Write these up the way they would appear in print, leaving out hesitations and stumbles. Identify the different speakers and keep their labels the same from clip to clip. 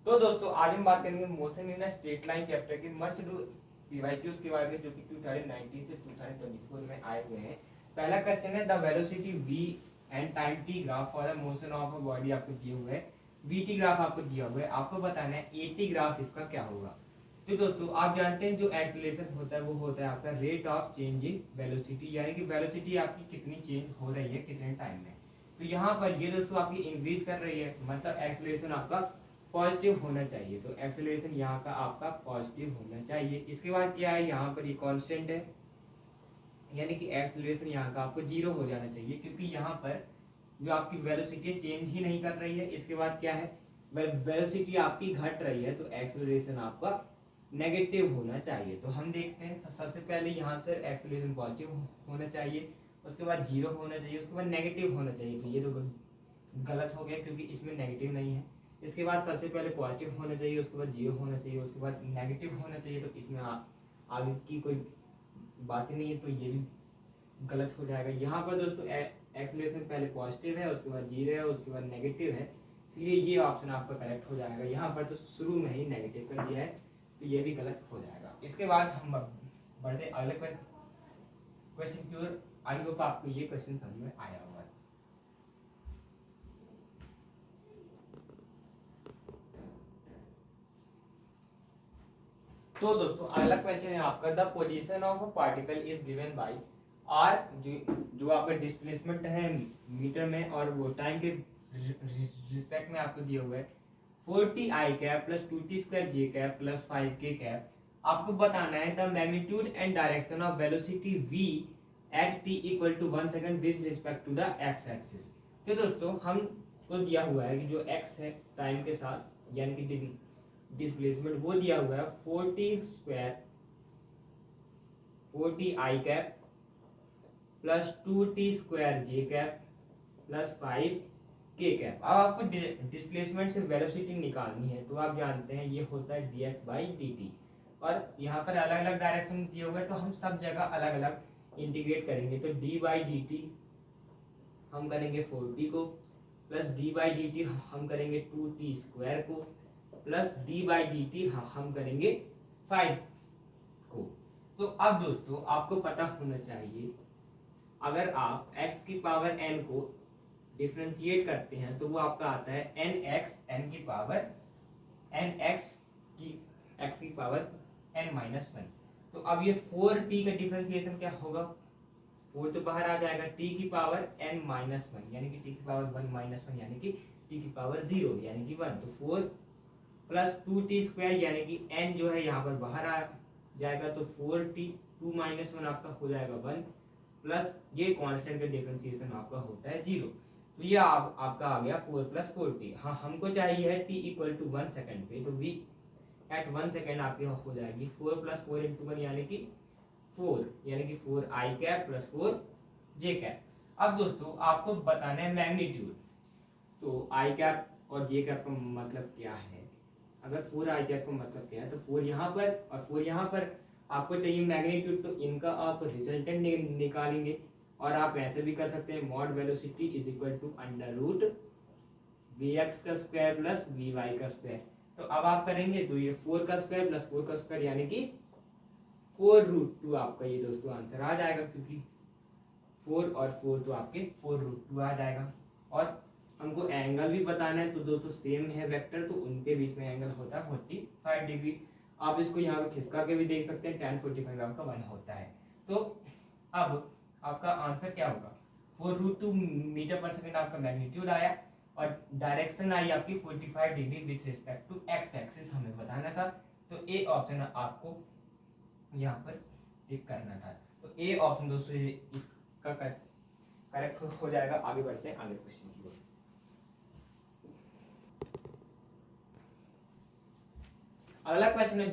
Speaker 1: तो दोस्तों आज हम बात करेंगे motion in straight line chapter की मस्ट डू पीवाईक्यूज के बारे में, जो कि 2019 से 2024 में आए हुए हैं। पहला क्वेश्चन है the velocity v and time t graph for the motion of a body आपको दिए हुए है। vt ग्राफ आपको दिया हुआ है, आपको बताना है at ग्राफ इसका क्या होगा। तो दोस्तों आप जानते हैं जो एक्सेलरेशन होता है वो होता है आपका rate of change in velocity, यानी कि वेलोसिटी आपकी कितनी चेंज हो रही है कितने टाइम में। तो यहाँ पर ये दोस्तों आपकी इंक्रीज कर रही है, मतलब एक्सेलरेशन आपका पॉजिटिव होना चाहिए। तो एक्सेलरेशन यहाँ का आपका पॉजिटिव होना चाहिए। इसके बाद क्या है, यहाँ पर ये कांस्टेंट है, यानी कि एक्सेलरेशन यहाँ का आपको जीरो हो जाना चाहिए, क्योंकि यहाँ पर जो आपकी वेलोसिटी चेंज ही नहीं कर रही है। इसके बाद क्या है, वेलोसिटी आपकी घट रही है, तो एक्सेलरेशन आपका नेगेटिव होना चाहिए। तो हम देखते हैं सबसे पहले यहाँ पर एक्सेलरेशन पॉजिटिव होना चाहिए, उसके बाद जीरो होना चाहिए, उसके बाद नेगेटिव होना चाहिए। तो ये तो गलत हो गया क्योंकि इसमें नेगेटिव नहीं है। इसके बाद सबसे पहले पॉजिटिव होना चाहिए, उसके बाद जीरो होना चाहिए, उसके बाद नेगेटिव होना चाहिए। तो इसमें आगे की कोई बात ही नहीं है, तो ये भी गलत हो जाएगा। यहाँ पर दोस्तों एक्सेलरेशन पहले पॉजिटिव है, उसके बाद जीरो है, उसके बाद नेगेटिव है, इसलिए ये ऑप्शन आपका करेक्ट हो जाएगा। यहाँ पर तो शुरू में ही नेगेटिव कर दिया है, तो ये भी गलत हो जाएगा। इसके बाद हम बढ़ते अगले क्वेश्चन की ओर। आई होप आपको ये क्वेश्चन समझ में आया होगा। तो दोस्तों अगला क्वेश्चन है आपका the position of a particle is given by R, जो आपका डिस्प्लेसमेंट है मीटर में, और वो टाइम के रिस्पेक्ट में आपको दिया हुआ है 4t i cap plus 2t square j cap plus 5k cap. आपको बताना है the magnitude and direction of velocity v at t equal to 1 second with respect to the x axis. तो दोस्तों हमको दिया हुआ है कि जो x है टाइम के साथ, यानी कि डिस्प्लेसमेंट, वो दिया हुआ है 40 आई कैप प्लस 2t स्क्वायर जे कैप प्लस 5k कैप। अब आपको डिस्प्लेसमेंट से वेलोसिटी निकालनी है, तो आप जानते हैं ये होता है dx बाई dt, और यहाँ पर अलग अलग डायरेक्शन दिए हुए हैं, तो हम सब जगह अलग अलग इंटीग्रेट करेंगे। तो d बाई dt हम करेंगे 40 को, प्लस d बाई dt हम करेंगे 2t स्क्वायर को, प्लस d बाई dt हम करेंगे 5 को। तो अब दोस्तों आपको पता होना चाहिए, अगर आप x की पावर n को डिफरेंशिएट करते हैं तो वो आपका आता है n की पावर x की पावर n-1। तो अब ये 4t का डिफरेंशिएशन क्या होगा, 4 तो बाहर आ जाएगा, t की पावर n-1 यानी कि t की पावर 1-1 यानी कि t की पावर 0 यानी कि 1। तो 4 प्लस 2t स्क्वायर यानी कि n जो है यहाँ पर बाहर आ जाएगा, तो 4t 2-1 आपका हो जाएगा 1, प्लस ये कांस्टेंट का डिफरेंशिएशन आपका होता है 0। तो ये आपका आ गया 4 प्लस 4t। हाँ, हमको चाहिए है t इक्वल टू 1 सेकंड पे, तो v एट 1 सेकंड आपकी हो जाएगी 4 प्लस 4 इंटू 1 यानी कि 4, यानी कि 4 आई कैप प्लस 4 जे कैप। अब दोस्तों आपको बताना है मैग्नीट्यूड। तो आई कैप और जे कैप का मतलब क्या है, अगर 4 आई कैप का मतलब क्या है, तो 4 यहाँ पर और 4 यहाँ पर आपको चाहिए मैग्नीट्यूड, तो इनका आप रिजल्टेंट निकालेंगे। और आप ऐसे भी कर सकते हैं, mod velocity is equal to under root V X का स्क्वायर प्लस वी वाई का स्क्वायर। तो अब आप करेंगे तो ये 4 का स्क्वायर प्लस 4 का स्क्वायर यानी कि 4√2 आपका ये दोस्तों आंसर आ जाएगा, क्योंकि 4 और 4 तो आपके 4√2 आ जाएगा। और हमको एंगल भी बताना है, तो दोस्तों सेम है वेक्टर, तो उनके बीच में एंगल होता है 45 डिग्री। आप इसको यहाँ पे खिसका के भी देख सकते हैं, tan 45 आपका 1 होता है। तो अब आपका आंसर क्या होगा, 4√2 मीटर पर सेकंड आपका मैग्नीट्यूड आया, और डायरेक्शन आई आपकी 45 degree with respect to X axis हमें बताना था। तो ए ऑप्शन आपको यहाँ पर टिक करना था। तो ए ऑप्शन दोस्तों इसका करेक्ट हो जाएगा। आगे बढ़ते हैं आगे क्वेश्चन की ओर। अगला क्वेश्चन है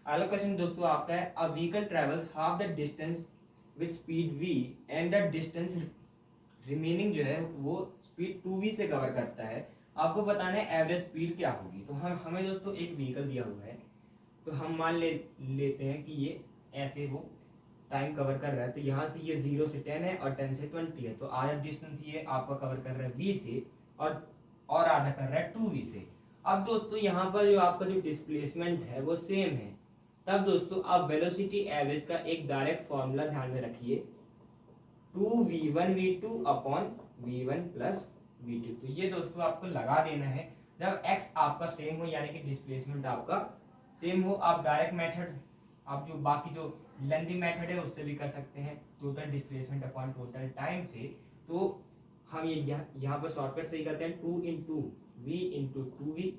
Speaker 1: अगला क्वेश्चन दोस्तों आपका है a vehicle travels half the distance with speed v and the distance remaining जो है वो स्पीड 2v से कवर करता है। आपको बताना है एवरेज स्पीड क्या होगी। तो हमें दोस्तों एक व्हीकल दिया हुआ है, तो हम मान लेते हैं कि ये ऐसे वो टाइम कवर कर रहा है। तो यहाँ से ये 0 से 10 है और 10 से 20 है, तो आधा डिस्टेंस ये आपका कवर कर रहा है v से, और और आधा कर रहा है 2v से। अब दोस्तों यहाँ पर जो आपका जो डिस्प्लेसमेंट है वो सेम है, तब दोस्तों आप वेलोसिटी एवरेज का एक डायरेक्ट फॉर्मूला ध्यान में रखिए, 2v1v2 upon v1 plus v2। तो ये दोस्तों आपको लगा देना है जब x आपका सेम हो यानी कि डिस्प्लेसमेंट आपका सेम हो। आप डायरेक्ट मेथड, आप जो बाकी जो लेंथी मेथड है उससे भी कर सकते हैं, total displacement upon total time से। तो हम ये यहाँ पर शॉर्टकट से ही करते हैं, 2 इंटू वी इंटू 2v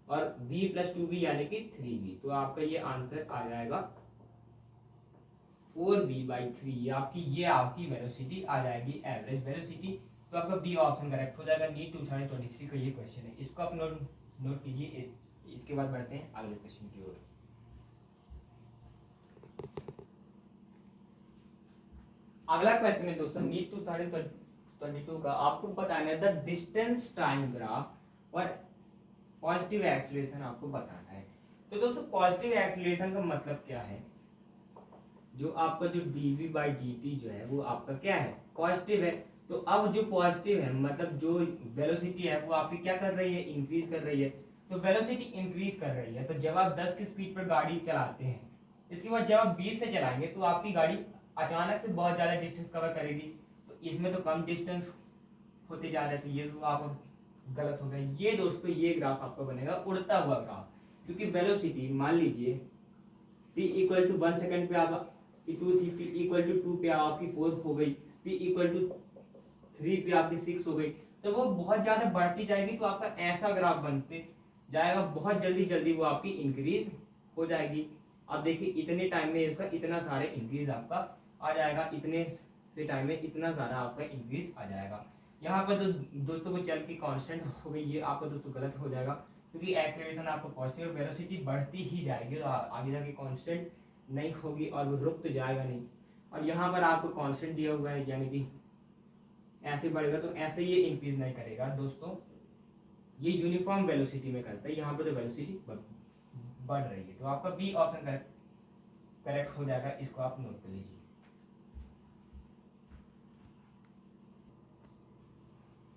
Speaker 1: और v प्लस 2v यानी कि 3v। तो आपका ये आंसर आ जाएगा 4v/3। ये आपकी वेलोसिटी आ जाएगी, एवरेज वेलोसिटी। तो आपका बी ऑप्शन करेक्ट हो जाएगा। नीट 2023 का ये क्वेश्चन है, इसको आप नोट कीजिए। इसके बाद बढ़ते हैं अगले क्वेश्चन की ओर। अगला क्वेश्चन है दोस्तों नीट 2022 का, आपको बताना है द डिस्टेंस टाइम ग्राफ और पॉजिटिव एक्सीलरेशन आपको बताना है। तो दोस्तों पॉजिटिव एक्सीलरेशन का मतलब क्या है, जो आपका जो dv/dt जो है वो आपका क्या है, पॉजिटिव है। तो अब जो पॉजिटिव है मतलब जो वेलोसिटी है वो आपकी क्या कर रही है, इंक्रीज कर रही है। तो वेलोसिटी इंक्रीज कर रही है, तो जब आप 10 की स्पीड पर गाड़ी चलाते हैं, इसके बाद जब आप 20 से चलाएंगे तो आपकी गाड़ी अचानक से बहुत ज़्यादा डिस्टेंस कवर करेगी। तो इसमें तो कम डिस्टेंस होते जा रहे थे, ये तो आप गलत हो गया। ये दोस्तों ये ग्राफ आपका बनेगा उड़ता हुआ ग्राफ, क्योंकि वेलोसिटी मान लीजिए t इक्वल टू 1 सेकंड पे आप टू थी, t इक्वल टू 2 पे आपकी 4 हो गई, t इक्वल टू 3 पे आपकी 6 हो गई। तो वो बहुत ज़्यादा बढ़ती जाएगी, तो आपका ऐसा ग्राफ बनते जाएगा, बहुत जल्दी जल्दी वो आपकी इंक्रीज हो जाएगी। अब देखिए इतने टाइम में इसका इतना सारे इंक्रीज आपका आ जाएगा, इतने से टाइम में इतना सारा आपका इंक्रीज आ जाएगा। यहाँ पर तो दोस्तों को चल की कांस्टेंट हो गई, ये आपका दोस्तों गलत हो जाएगा, क्योंकि एक्सेलरेशन आपको पॉजिटिव, वेलोसिटी बढ़ती ही जाएगी, तो आगे जाके कांस्टेंट नहीं होगी और वो रुक तो जाएगा नहीं। और यहाँ पर आपको कांस्टेंट दिया हुआ है, यानी कि ऐसे बढ़ेगा तो ऐसे ये इंक्रीज नहीं करेगा दोस्तों, ये यूनिफॉर्म वेलोसिटी में करता है। यहाँ पर तो वेलोसिटी बढ़ रही है, तो आपका बी ऑप्शन करेक्ट हो जाएगा, इसको आप नोट कर लीजिए।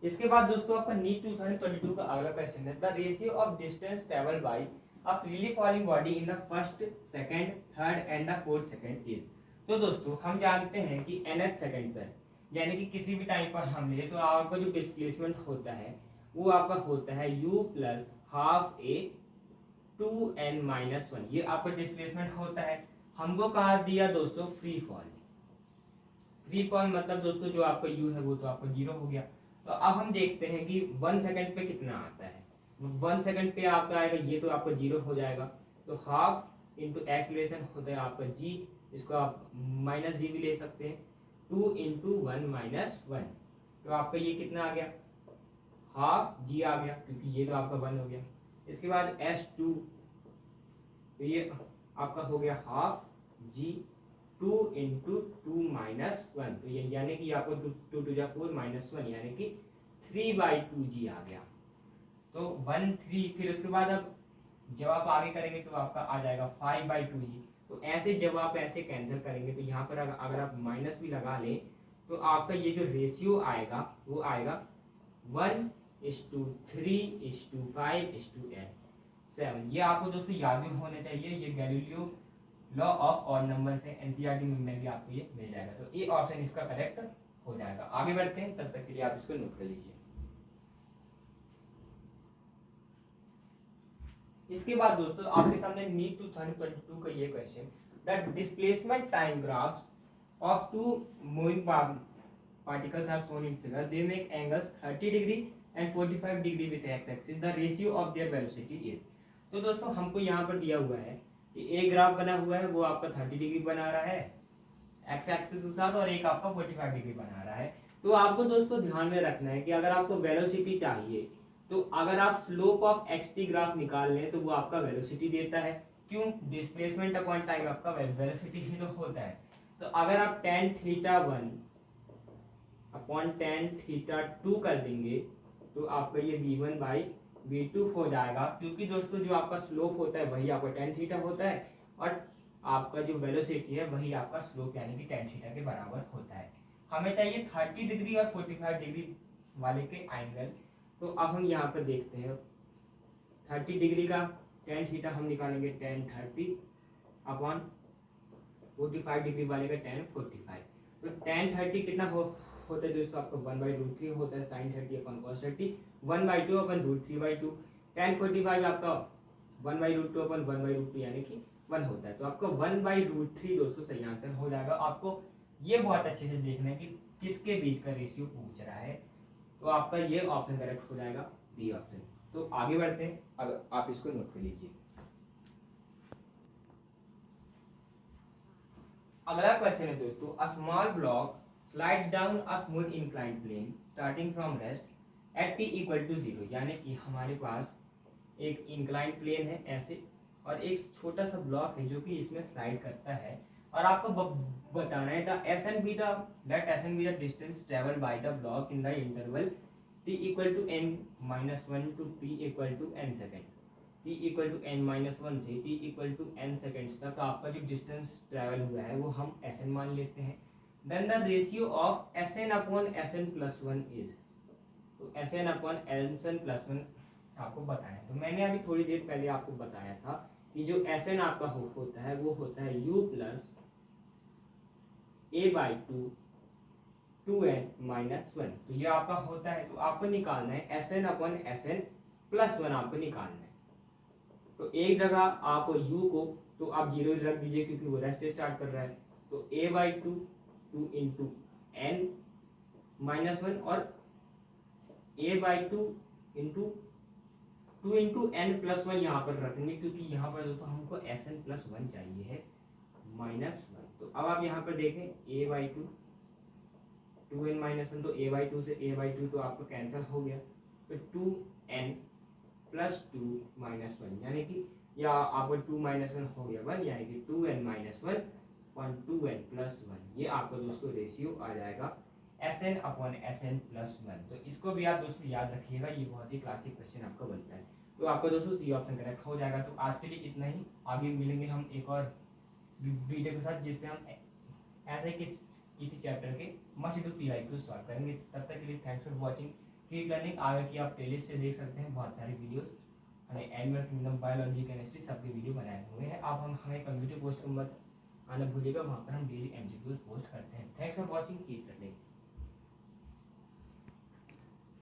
Speaker 1: इसके बाद दोस्तों आपका नीट 2022 का अगला क्वेश्चन है the ratio of distance travel bye a freely falling body in the first, second, third and the fourth second is. तो दोस्तों हम जानते हैं कि nth सेकंड पर, यानी कि किसी भी टाइम पर हम ले, तो आपका जो डिस्प्लेसमेंट होता है वो आपका होता है u plus half a 2n-1। ये आपका डिस्प्लेसमेंट होता है। हमको कहा दिया दोस्तों फ्री फॉल। फ्री फॉल मतलब दोस्तों जो आपका u है वो तो आपका 0 हो गया। तो अब हम देखते हैं कि 1 सेकंड पे कितना आता है। 1 सेकंड पे आपका आएगा, ये तो आपका 0 हो जाएगा। तो हाफ इंटू एक्सीलरेशन होता है आपका g, इसको आप माइनस जी भी ले सकते हैं, 2 इंटू 1-1। तो आपका ये कितना आ गया, हाफ g आ गया, क्योंकि ये तो आपका 1 हो गया। इसके बाद s2, तो ये आपका हो गया हाफ g 2 इंटू 2-1। तो ये यानी कि आपको 2 2 4-1 यानी कि 3/2g आ गया। तो 1 3, फिर उसके बाद अब जब आप आगे करेंगे तो आपका आ जाएगा 5/2g। तो ऐसे जब आप ऐसे कैंसिल करेंगे तो यहाँ पर अगर आप माइनस भी लगा लें तो आपका ये जो रेशियो आएगा वो आएगा 1:3:5:7। ये आपको दोस्तों याद भी होना चाहिए, ये Galileo law of odd number से एनसीईआरटी में भी आपको ये मिल जाएगा। तो ए ऑप्शन इसका करेक्ट हो जाएगा। आगे बढ़ते हैं, तब तक के लिए आप इसको नोट कर लीजिए। इसके बाद दोस्तों आपके सामने नीट 2022 का ये question, that displacement time graphs of two moving particles are shown in figure. They make angles 30 degree and 45 degree with x axis. The ratio of their velocity is। तो दोस्तों हमको यहाँ पर दिया हुआ है कि एक ग्राफ बना हुआ है, वो आपका 30 डिग्री बना रहा है एक्स एक्सिस के साथ, और एक आपका 45 डिग्री बना रहा है। तो आपको दोस्तों ध्यान में रखना है कि अगर आपको वेलोसिटी चाहिए तो अगर आप स्लोप ऑफ xt ग्राफ निकाल लें तो वो आपका वेलोसिटी देता है। क्यों, डिस्प्लेसमेंट अपॉन टाइम आपका वेलोसिटी ही तो होता है। तो अगर आप tan θ1 अपॉन tan θ2 कर देंगे तो आपका ये v1/v2 हो जाएगा, क्योंकि दोस्तों जो आपका स्लोप होता है वही आपका tan θ होता है, और आपका जो वेलोसिटी है वही आपका स्लोप यानी कि tan θ के बराबर होता है। हमें चाहिए 30 डिग्री और 45 डिग्री वाले के एंगल। तो अब हम यहाँ पर देखते हैं 30 डिग्री का टेन थीटा हम निकालेंगे टेन 30 अपॉन 45 डिग्री वाले का टेन 45। तो टेन 30 कितना होता है दोस्तों आपका 1/√3 होता है साइन 30 अपॉन कॉस 30 1/2 अपन √3/2। टेन 45 आपका 1/√2 अपन 1/√2 यानी कि 1 होता है। तो आपका 1/√3 दोस्तों सही आंसर हो जाएगा। आपको ये बहुत अच्छे से देखना है कि किसके बीच का रेशियो पूछ रहा है, तो आपका ये ऑप्शन करेक्ट हो जाएगा, डी ऑप्शन। तो आगे बढ़ते हैं, अब आप इसको नोट कर लीजिए। अगला क्वेश्चन है दोस्तों, a small block slides down a smooth inclined plane starting from rest at t equal to 0, यानी कि हमारे पास एक इंक्लाइंड प्लेन है ऐसे, और एक छोटा सा ब्लॉक है जो कि इसमें स्लाइड करता है, और आपको बताना है the SN be the distance travel by the block in the interval t equal to n-1 to t equal to n second. t equal to n-1 से t equal to n seconds तक आपका जो distance travel हुआ है वो हम Sn मान लेते हैं। Then the ratio of Sn upon Sn plus 1 is, तो Sn अपॉन Sn प्लस 1 आपको बताया। तो मैंने अभी थोड़ी देर पहले आपको बताया था कि जो Sn आपका होता है वो होता है u प्लस a/2 2n-1। तो ये आपका होता है, तो आपको निकालना है Sn अपॉन Sn प्लस 1 आपको निकालना है। तो एक जगह आप u को तो आप 0 रख दीजिए क्योंकि वो रेस्ट से स्टार्ट कर रहा है। तो a/2 2 इंटू n-1 और a/2 into 2 into n plus 1 यहाँ पर रखेंगे क्योंकि यहाँ पर दोस्तों हमको Sn प्लस 1 चाहिए है -1। तो अब आप यहाँ पर देखें a/2 2n-1, तो a/2 से a/2 तो आपको कैंसिल हो गया, तो 2n प्लस 2 -1 यानी कि या आपको 2 -1 हो गया 1, यानी कि 2n-1 और 2n प्लस 1, ये आपको दोस्तों रेशियो आ जाएगा Sn अपॉन Sn प्लस 1। तो इसको भी आप दोस्तों याद रखिएगा, ये बहुत ही क्लासिक क्वेश्चन आपका बनता है। तो आपको दोस्तों सी ऑप्शन करेक्ट हो जाएगा। तो आज के लिए इतना ही, आगे मिलेंगे हम एक और वीडियो के साथ जिससे हम ऐसे किसी चैप्टर के मस्ट डू PYQ सॉल्व करेंगे। तब तक के लिए thanks for watching, keep learning. आगे की आप प्लेलिस्ट से देख सकते हैं बहुत सारी वीडियोस, हमें एनिमल किंगडम, बायोलॉजी, केमिस्ट्री सबके वीडियो बनाए हुए हैं। आप हमें कम्युनिटी पोस्ट को मत आना भूलिएगा, वहाँ पर हम डेली MCQs पोस्ट करते हैं। Thanks for watching, keep learning.